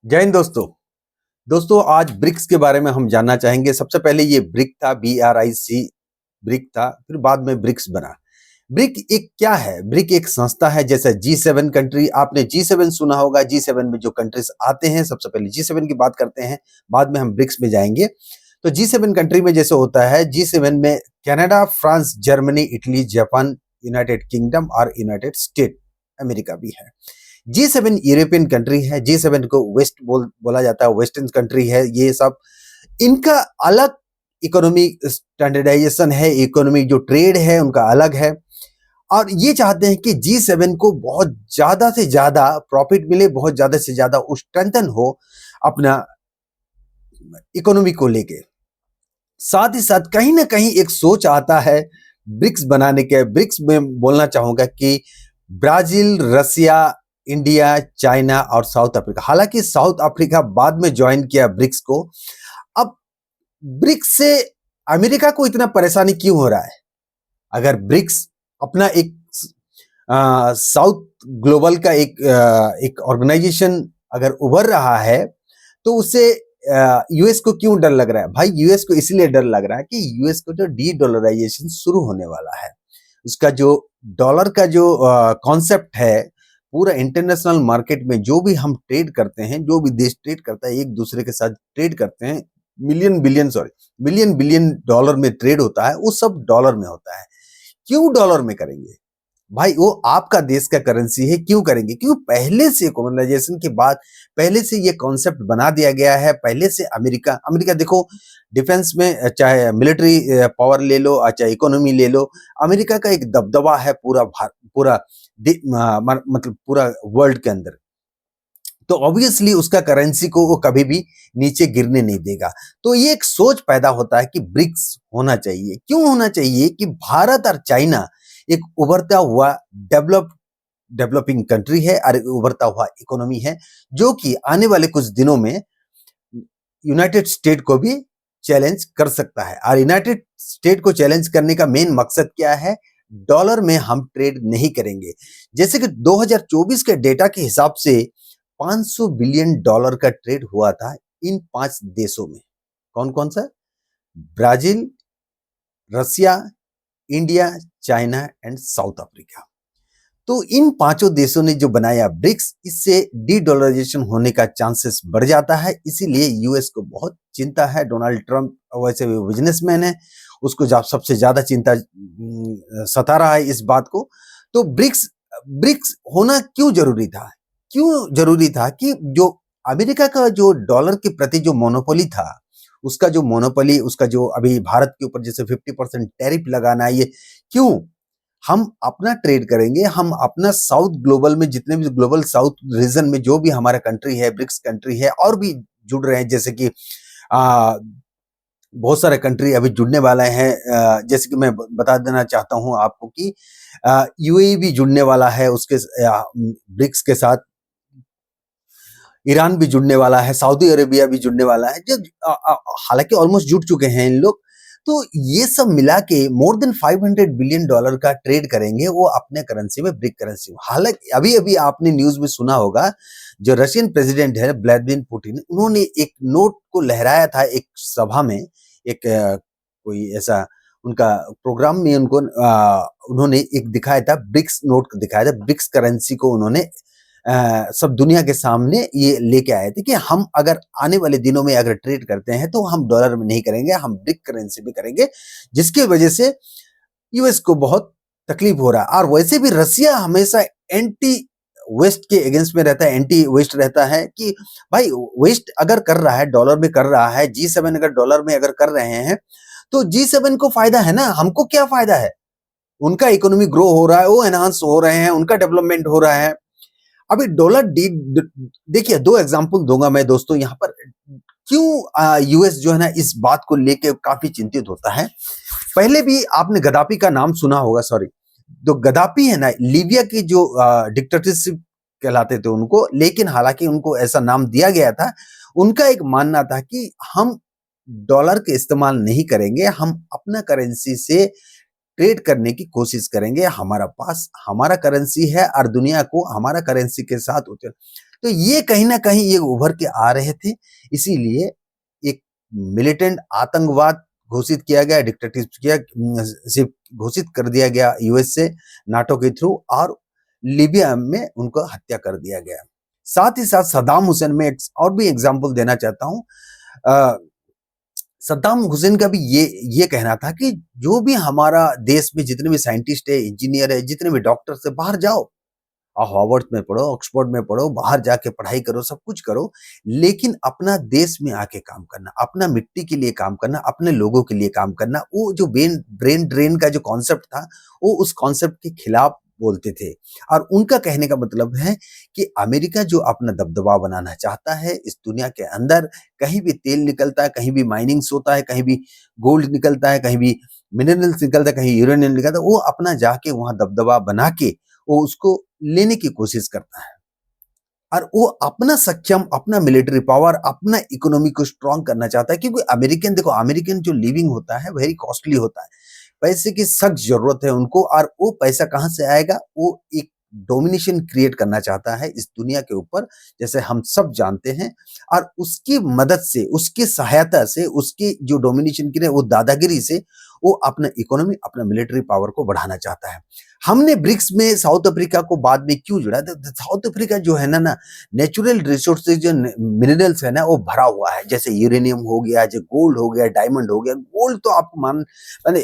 जय हिंद दोस्तों। दोस्तों आज ब्रिक्स के बारे में हम जानना चाहेंगे। सबसे पहले ये ब्रिक था, BRIC ब्रिक था, फिर बाद में ब्रिक्स बना। ब्रिक एक क्या है? ब्रिक एक संस्था है, जैसे G7 कंट्री। आपने G7 सुना होगा। G7 में जो कंट्रीज आते हैं, सबसे पहले G7 की बात करते हैं, बाद में हम ब्रिक्स में जाएंगे। तो G7 कंट्री में जैसे होता है, G7 में Canada, France, Germany, Italy, Japan, United kingdom और यूनाइटेड स्टेट अमेरिका भी है। G7 यूरोपियन कंट्री है। G7 को वेस्ट बोला जाता है, वेस्टर्न कंट्री है ये सब। इनका अलग इकोनॉमी स्टैंडर्डाइजेशन है, इकोनॉमी जो ट्रेड है उनका अलग है। और ये चाहते हैं कि G7 को बहुत ज्यादा से ज्यादा प्रॉफिट मिले, बहुत ज्यादा से ज्यादा स्ट्रेंथन हो अपना इकोनॉमी को लेके। साथ ही साथ कहीं ना कहीं एक सोच आता है ब्रिक्स बनाने के। ब्रिक्स में बोलना चाहूंगा कि ब्राजील, रसिया, इंडिया, चाइना और साउथ अफ्रीका। हालांकि साउथ अफ्रीका बाद में ज्वाइन किया ब्रिक्स को। अब ब्रिक्स से अमेरिका को इतना परेशानी क्यों हो रहा है? अगर ब्रिक्स अपना एक साउथ ग्लोबल का एक ऑर्गेनाइजेशन अगर उभर रहा है, तो उससे यूएस को क्यों डर लग रहा है? भाई यूएस को इसलिए डर लग रहा है कि यूएस को जो डी डॉलराइजेशन शुरू होने वाला है, उसका जो डॉलर का जो कॉन्सेप्ट है, पूरा इंटरनेशनल मार्केट में जो भी हम ट्रेड करते हैं, जो भी देश ट्रेड करता है, एक दूसरे के साथ ट्रेड करते हैं, मिलियन बिलियन डॉलर में ट्रेड होता है, वो सब डॉलर में होता है। क्यों डॉलर में करेंगे भाई? वो आपका देश का करेंसी है, क्यों करेंगे? क्यों? पहले से कॉलोनाइजेशन के बाद पहले से ये कॉन्सेप्ट बना दिया गया है। पहले से अमेरिका देखो, डिफेंस में चाहे मिलिट्री पावर ले लो, चाहे इकोनॉमी ले लो, अमेरिका का एक दबदबा है पूरा मतलब पूरा वर्ल्ड के अंदर। तो ऑब्वियसली उसका करेंसी को वो कभी भी नीचे गिरने नहीं देगा। तो ये एक सोच पैदा होता है कि ब्रिक्स होना चाहिए। क्यों होना चाहिए? कि भारत और चाइना एक उभरता हुआ डेवलपिंग कंट्री है और उभरता हुआ इकोनॉमी है, जो कि आने वाले कुछ दिनों में यूनाइटेड स्टेट को भी चैलेंज कर सकता है। और यूनाइटेड स्टेट को चैलेंज करने का मेन मकसद क्या है? डॉलर में हम ट्रेड नहीं करेंगे। जैसे कि 2024 के डेटा के हिसाब से 500 बिलियन डॉलर का ट्रेड हुआ था इन 5 देशों में। कौन कौन सा? Brazil, Russia, India, China and South Africa. तो इन पांचों देशों ने जो बनाया ब्रिक्स, इससे डी डॉलराइजेशन होने का चांसेस बढ़ जाता है। इसीलिए यूएस को बहुत चिंता है। डोनाल्ड ट्रंप वैसे भी बिजनेसमैन है, उसको सबसे ज्यादा चिंता सता रहा है इस बात को। तो ब्रिक्स ब्रिक्स होना क्यों जरूरी था? क्यों जरूरी था? कि जो अमेरिका का जो डॉलर के प्रति जो मोनोपोली था, उसका जो अभी भारत के ऊपर जैसे 50% टैरिफ लगाना, ये क्यों? हम अपना ट्रेड करेंगे, हम अपना साउथ ग्लोबल में जितने भी ग्लोबल साउथ रीजन में जो भी हमारा कंट्री है, ब्रिक्स कंट्री है, और भी जुड़ रहे हैं। जैसे कि बहुत सारे कंट्री अभी जुड़ने वाले हैं। जैसे कि मैं बता देना चाहता हूं आपको कि यूएई भी जुड़ने वाला है उसके ब्रिक्स के साथ। ईरान भी जुड़ने वाला है, सऊदी अरेबिया भी जुड़ने वाला है। जो हालांकि ऑलमोस्ट जुड़ चुके हैं इन लोग। तो ये सब मिला के मोर देन 500 बिलियन डॉलर का ट्रेड करेंगे वो अपने करेंसी में, ब्रिक करेंसी में। हालांकि अभी अभी आपने न्यूज में सुना होगा, जो रशियन प्रेसिडेंट है व्लादिमीर पुतिन, उन्होंने एक नोट को लहराया था एक सभा में। एक कोई ऐसा उनका प्रोग्राम में उन्होंने एक दिखाया था, ब्रिक्स नोट दिखाया था। ब्रिक्स करेंसी को उन्होंने सब दुनिया के सामने ये लेके आए थे कि हम अगर आने वाले दिनों में अगर ट्रेड करते हैं तो हम डॉलर में नहीं करेंगे, हम ब्रिक करेंसी में करेंगे, जिसकी वजह से यूएस को बहुत तकलीफ हो रहा है। और वैसे भी रसिया हमेशा एंटी वेस्ट के अगेंस्ट में रहता है, एंटी वेस्ट रहता है कि भाई वेस्ट अगर कर रहा है, डॉलर में कर रहा है, G7 अगर डॉलर में अगर कर रहे हैं, तो G7 को फायदा है ना, हमको क्या फायदा है? उनका इकोनॉमी ग्रो हो रहा है, वो एनहांस हो रहे हैं, उनका डेवलपमेंट हो रहा है। अभी डॉलर देखिए, 2 एग्जांपल दूंगा मैं दोस्तों यहाँ पर। क्यों यूएस जो है ना इस बात को लेके काफी चिंतित होता है। पहले भी आपने गद्दाफी का नाम सुना होगा, सॉरी। तो गद्दाफी है ना, लीबिया की जो डिक्टेटरशिप कहलाते थे उनको, लेकिन हालांकि उनको ऐसा नाम दिया गया था। उनका एक मानना था कि हम डॉलर के इस्तेमाल नहीं करेंगे, हम अपना करेंसी से ट्रेड करने की कोशिश करेंगे। हमारा पास हमारा करेंसी है और दुनिया को हमारा करेंसी के साथ होते। तो ये कहीं ना कहीं ये उभर के आ रहे थे, इसीलिए एक मिलिटेंट आतंकवाद घोषित किया गया, डिक्टेटरशिप घोषित कर दिया गया यूएस से नाटो के थ्रू, और लीबिया में उनको हत्या कर दिया गया। साथ ही साथ सद्दाम हुसैन में और भी एग्जाम्पल देना चाहता हूं। सद्दाम हुसैन का भी ये कहना था कि जो भी हमारा देश में जितने भी साइंटिस्ट है, इंजीनियर है, जितने भी डॉक्टर्स है, बाहर जाओ, हार्वर्ड में पढ़ो, ऑक्सफोर्ड में पढ़ो, बाहर जाके पढ़ाई करो, सब कुछ करो, लेकिन अपना देश में आके काम करना, अपना मिट्टी के लिए काम करना, अपने लोगों के लिए काम करना। वो जो ब्रेन ड्रेन का जो कॉन्सेप्ट था, वो उस कॉन्सेप्ट के खिलाफ बोलते थे। और उनका कहने का मतलब है कि अमेरिका जो अपना दबदबा बनाना चाहता है इस दुनिया के अंदर, कहीं भी तेल निकलता है, कहीं भी माइनिंग्स होता है, कहीं भी गोल्ड निकलता है, कहीं भी मिनरल्स निकलता है, कहीं यूरेनियम निकलता है, वो अपना जाके वहां दबदबा बना के वो उसको लेने की कोशिश करता है। और वो अपना सक्षम, अपना मिलिट्री पावर, अपना इकोनॉमी को स्ट्रांग करना चाहता है, क्योंकि अमेरिकन जो लिविंग होता है वेरी कॉस्टली होता है, पैसे की सख्त जरूरत है उनको। और वो पैसा कहां से आएगा? वो एक डोमिनेशन क्रिएट करना चाहता है इस दुनिया के ऊपर, जैसे हम सब जानते हैं। और उसकी मदद से, उसकी सहायता से, उसकी जो डोमिनेशन की वो दादागिरी से वो अपना इकोनॉमी, अपना मिलिट्री पावर को बढ़ाना चाहता है। हमने ब्रिक्स में साउथ अफ्रीका को बाद में क्यों जुड़ा? साउथ अफ्रीका जो है ना नेचुरल रिसोर्सेज, जो मिनरल्स है ना, वो भरा हुआ है, जैसे यूरेनियम हो गया, जो गोल्ड हो गया, डायमंड हो गया। गोल्ड तो आप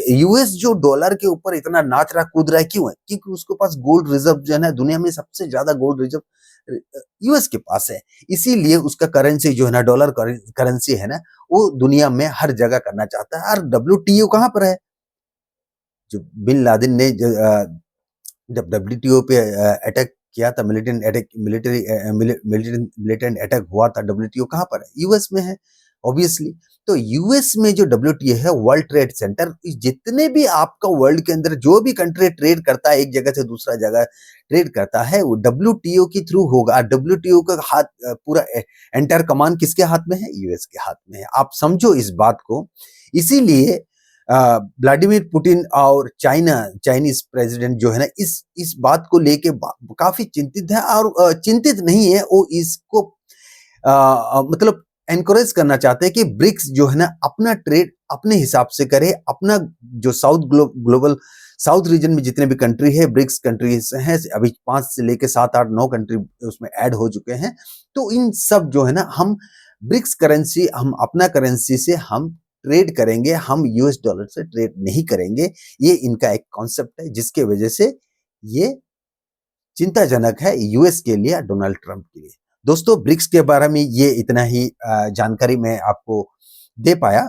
यूएस जो डॉलर के ऊपर इतना नाच रहा, कूद रहा है, क्यों है? क्योंकि उसके पास गोल्ड रिजर्व जो है ना, दुनिया में सबसे ज्यादा गोल्ड रिजर्व यूएस के पास है। इसीलिए उसका करेंसी जो है ना, डॉलर करेंसी है ना, वो दुनिया में हर जगह करना चाहता है। और डब्ल्यूटीओ कहां पर है? जो बिन लादेन ने जब डब्ल्यूटीओ पे अटैक किया था, मिलिटेंट अटैक हुआ था, डब्ल्यूटीओ कहां पर है? यूएस में है, ऑब्वियसली। तो यूएस में जो डब्ल्यूटीओ है, वर्ल्ड ट्रेड सेंटर, जितने भी आपका वर्ल्ड के अंदर जो भी कंट्री ट्रेड करता है, एक जगह से दूसरा जगह ट्रेड करता है, वो डब्ल्यूटीओ के थ्रू होगा। डब्ल्यूटीओ का हाथ, पूरा एंटायर कमान किसके हाथ में है? यूएस के हाथ में है। आप समझो इस बात को। इसीलिए व्लादिमीर पुतिन और चाइनीज प्रेसिडेंट जो है ना, इस बात को लेके काफी चिंतित है। और चिंतित नहीं है वो, इसको मतलब एनकरेज करना चाहते हैं कि ब्रिक्स जो है ना अपना ट्रेड अपने हिसाब से करे। अपना जो ग्लोबल साउथ रीजन में जितने भी कंट्री है, ब्रिक्स कंट्रीज हैं, अभी 5 से लेके 7, 8, 9 कंट्री उसमें ऐड हो चुके हैं। तो इन सब जो है ना, हम ब्रिक्स करेंसी, हम अपना करेंसी से हम ट्रेड करेंगे, हम यूएस डॉलर से ट्रेड नहीं करेंगे। ये इनका एक कॉन्सेप्ट है, जिसके वजह से ये चिंताजनक है यूएस के लिए, डोनाल्ड ट्रंप के लिए। दोस्तों, ब्रिक्स के बारे में ये इतना ही जानकारी मैं आपको दे पाया।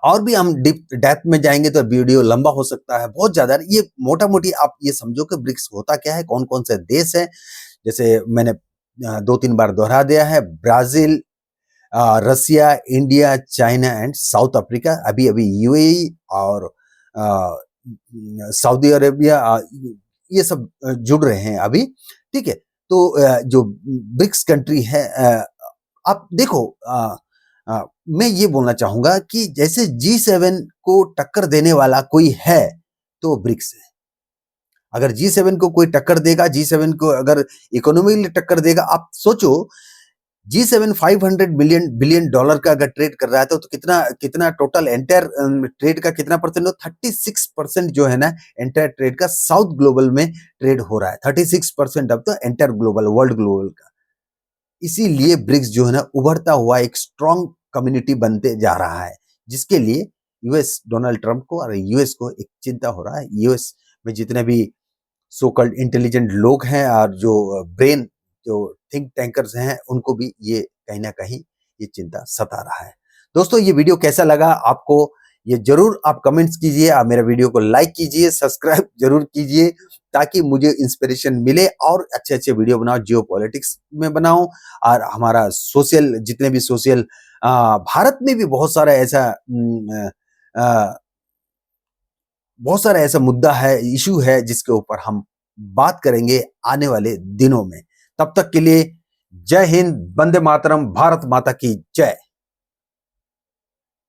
और भी हम डेप्थ में जाएंगे तो वीडियो लंबा हो सकता है, बहुत ज्यादा। ये मोटा मोटी आप ये समझो कि ब्रिक्स होता क्या है, कौन कौन से देश है। जैसे मैंने 2-3 बार दोहरा दिया है, Brazil, Russia, India, China and South Africa, अभी अभी यूएई और सऊदी अरेबिया, ये सब जुड़ रहे हैं अभी। ठीक है, तो जो ब्रिक्स कंट्री है, आप देखो, मैं ये बोलना चाहूंगा कि जैसे G7 को टक्कर देने वाला कोई है तो ब्रिक्स है। अगर G7 को कोई टक्कर देगा, G7 को अगर इकोनॉमी टक्कर देगा, आप सोचो G7 500 बिलियन डॉलर का अगर ट्रेड कर रहा है तो कितना टोटल एंटायर ट्रेड का कितना परसेंट हो? 36% जो है ना एंटायर ट्रेड का साउथ ग्लोबल में ट्रेड हो रहा है। 36% अब तो एंटायर ग्लोबल, वर्ल्ड ग्लोबल का। इसीलिए ब्रिक्स जो है ना उभरता हुआ एक स्ट्रॉन्ग कम्युनिटी बनते जा रहा है, जिसके लिए यूएस, डोनाल्ड ट्रंप को और यूएस को एक चिंता हो रहा है। यूएस में जितने भी सो कॉल्ड इंटेलिजेंट लोग हैं और जो ब्रेन, जो थिंक टैंकर्स हैं, उनको भी ये कहीं ना कहीं ये चिंता सता रहा है। दोस्तों, ये वीडियो कैसा लगा आपको, ये जरूर आप कमेंट्स कीजिए, आप मेरा वीडियो को लाइक कीजिए, सब्सक्राइब जरूर कीजिए, ताकि मुझे इंस्पिरेशन मिले और अच्छे अच्छे वीडियो बनाओ, जियो पॉलिटिक्स में बनाऊं। और हमारा सोशल, जितने भी सोशल, भारत में भी बहुत सारा ऐसा मुद्दा है, इशू है, जिसके ऊपर हम बात करेंगे आने वाले दिनों में। तब तक के लिए जय हिंद, वंदे मातरम, भारत माता की जय।